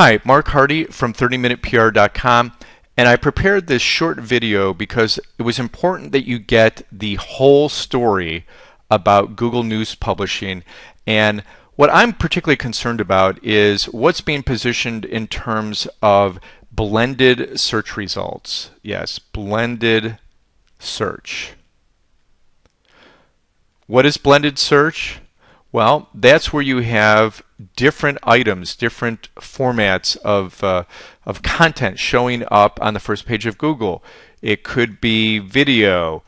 Hi, Mark Hardy from 30minutepr.com, and I prepared this short video because it was important that you get the whole story about Google News Publishing. And what I'm particularly concerned about is what's being positioned in terms of blended search results. Yes, blended search. What is blended search? Well, that's where you have different items, different formats of content showing up on the first page of Google. It could be video,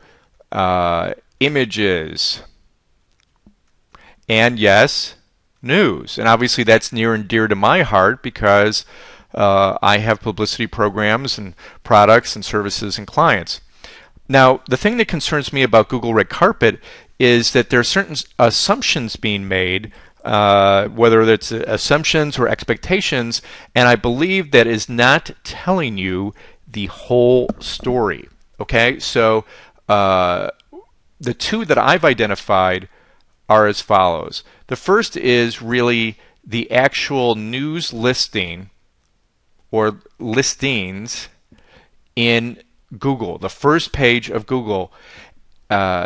images, and yes, news. And obviously that's near and dear to my heart because I have publicity programs and products and services and clients. Now, the thing that concerns me about Google Red Carpet is that there are certain assumptions being made, whether it's assumptions or expectations, and I believe that is not telling you the whole story. Okay, so the two that I've identified are as follows. The first is really the actual news listing or listings in Google, the first page of Google.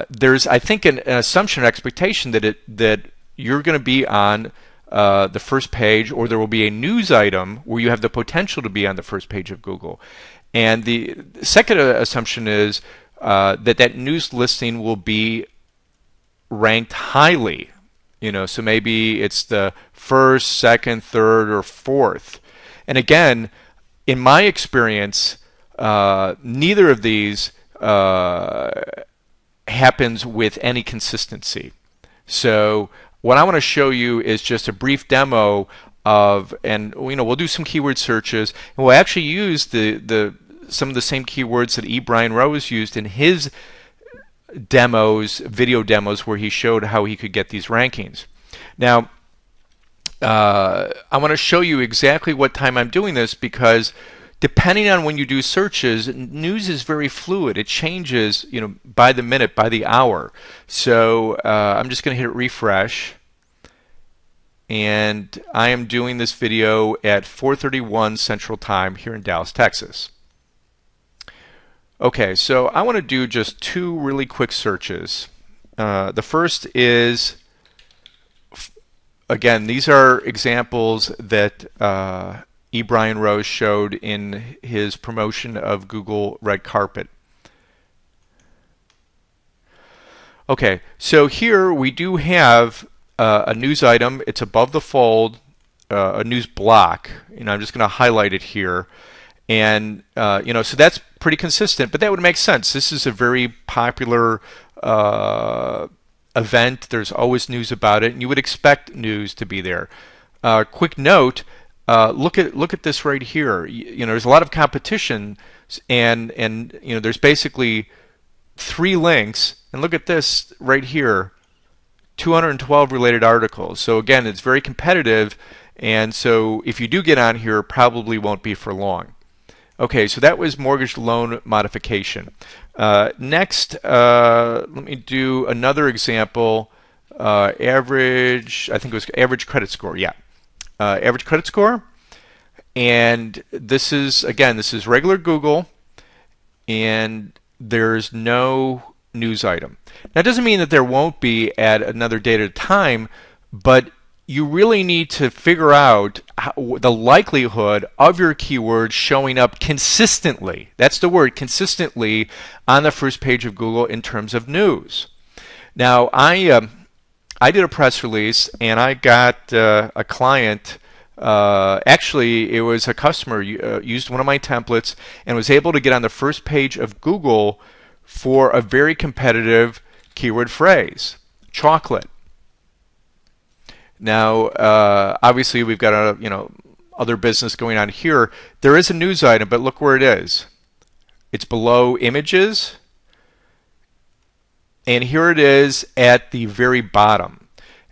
There's, I think, an assumption or expectation that you're going to be on the first page, or there will be a news item where you have the potential to be on the first page of Google. And the second assumption is that news listing will be ranked highly. So maybe it's the first, second, third, or fourth. And again, in my experience, neither of these happens with any consistency. So what I want to show you is just a brief demo of, and we'll do some keyword searches, and we'll actually use some of the same keywords that E. Brian Rose used in his demos, video demos, where he showed how he could get these rankings. Now, I want to show you exactly what time I'm doing this because depending on when you do searches, news is very fluid. It changes, by the minute, by the hour. So I'm just going to hit refresh, and I am doing this video at 4:31 Central Time here in Dallas, Texas. Okay, so I want to do just two really quick searches. The first is, again, these are examples that E. Brian Rose showed in his promotion of Google Red Carpet. Okay, so here we do have a news item. It's above the fold, a news block. I'm just going to highlight it here, and so that's pretty consistent. But that would make sense. This is a very popular event. There's always news about it, and you would expect news to be there. Quick note. Look at this right here. There's a lot of competition, and there's basically 3 links. And look at this right here, 212 related articles. So again, it's very competitive, and so if you do get on here, probably won't be for long. Okay, so that was mortgage loan modification. Next, let me do another example. Average, I think it was average credit score. Yeah. Average credit score, and this is regular Google, and there's no news item. That doesn't mean that there won't be at another date at a time, but you really need to figure out the likelihood of your keyword showing up consistently. That's the word, consistently, on the first page of Google in terms of news. Now, I did a press release, and I got a client. Actually, it was a customer used one of my templates and was able to get on the first page of Google for a very competitive keyword phrase, chocolate. Now, obviously, we've got other business going on here. There is a news item, but look where it is. It's below images. And here it is at the very bottom.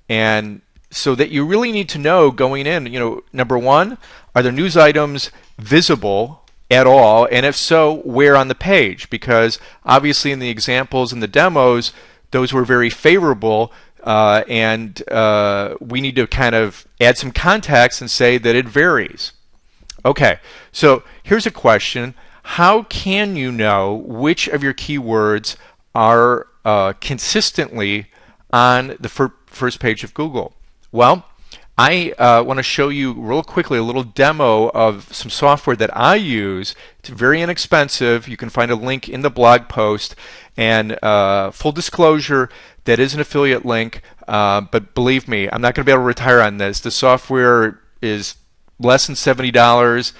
And so that you really need to know going in, number one, are there news items visible at all? And if so, where on the page? Because obviously in the examples and the demos, those were very favorable. And we need to kind of add some context and say that it varies. Okay, so here's a question. How can you know which of your keywords are consistently on the first page of Google? Well, I want to show you real quickly a little demo of some software that I use. It's very inexpensive. You can find a link in the blog post. And full disclosure, that is an affiliate link. But believe me, I'm not going to be able to retire on this. The software is less than $70,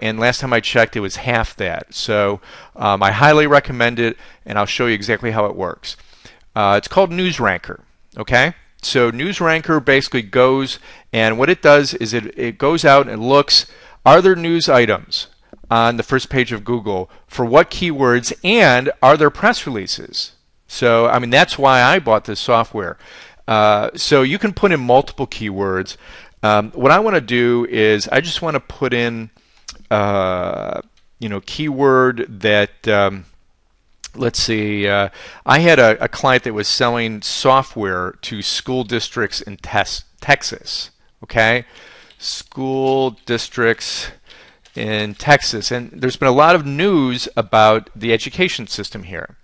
and last time I checked, it was half that. So I highly recommend it, and I'll show you exactly how it works. It's called NewsRanker. Okay, so NewsRanker basically goes, and what it does is it goes out and looks, are there news items on the first page of Google for what keywords, and are there press releases? So I mean, that's why I bought this software. So you can put in multiple keywords. What I want to do is I just want to put in keyword that let's see, I had a client that was selling software to school districts in Texas. Okay, school districts in Texas, and there's been a lot of news about the education system here.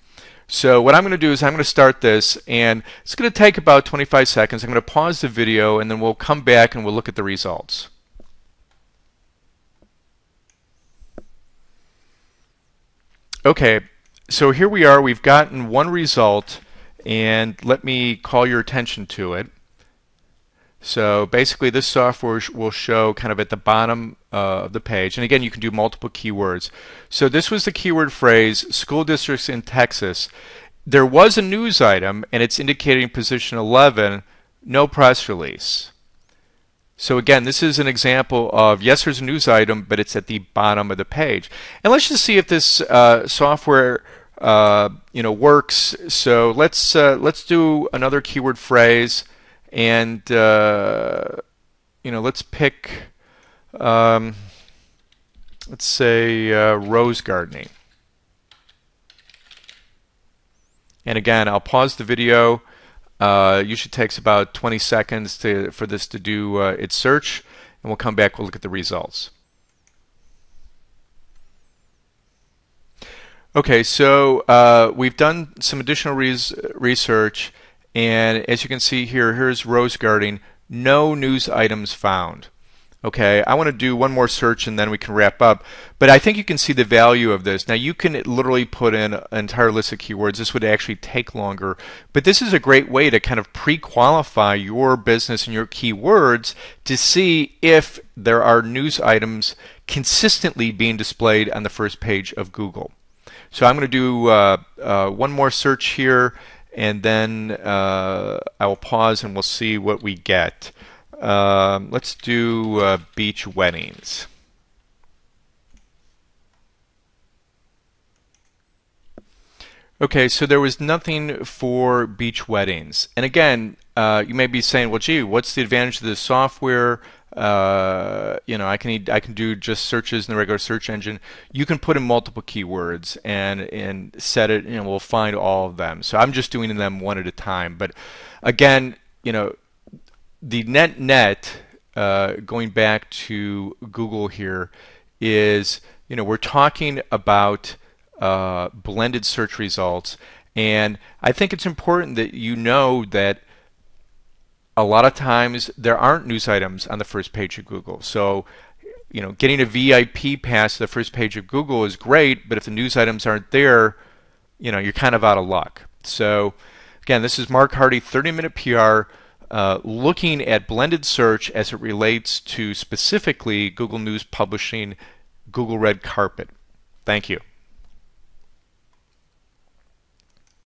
So what I'm going to do is I'm going to start this, and it's going to take about 25 seconds. I'm going to pause the video, and then we'll come back and we'll look at the results. Okay, so here we are. We've gotten one result, and let me call your attention to it. So basically this software will show kind of at the bottom of the page, and again you can do multiple keywords. So this was the keyword phrase, school districts in Texas. There was a news item, and it's indicating position 11, no press release. So again, this is an example of, yes, there's a news item, but it's at the bottom of the page. And let's just see if this software works. So let's do another keyword phrase. And let's pick, let's say rose gardening. And again, I'll pause the video. Usually takes about 20 seconds for this to do its search, and we'll come back. We'll look at the results. Okay, so we've done some additional research. And as you can see here, here's rose gardening, no news items found. Okay, I want to do one more search and then we can wrap up. But I think you can see the value of this. Now you can literally put in an entire list of keywords. This would actually take longer. But this is a great way to kind of pre-qualify your business and your keywords to see if there are news items consistently being displayed on the first page of Google. So I'm going to do one more search here, and then I will pause and we'll see what we get. Let's do beach weddings. Okay, so there was nothing for beach weddings. And again, you may be saying, well, gee, what's the advantage of this software? I can do just searches in the regular search engine. You can put in multiple keywords and set it, and we'll find all of them. So I'm just doing them one at a time. But again, the net going back to Google here is, we're talking about blended search results, and I think it's important that you know that a lot of times there aren't news items on the first page of Google. So, getting a VIP pass to the first page of Google is great, but if the news items aren't there, you're kind of out of luck. So, again, this is Mark Hardy, 30-Minute PR, looking at blended search as it relates to specifically Google News Publishing, Google Red Carpet. Thank you.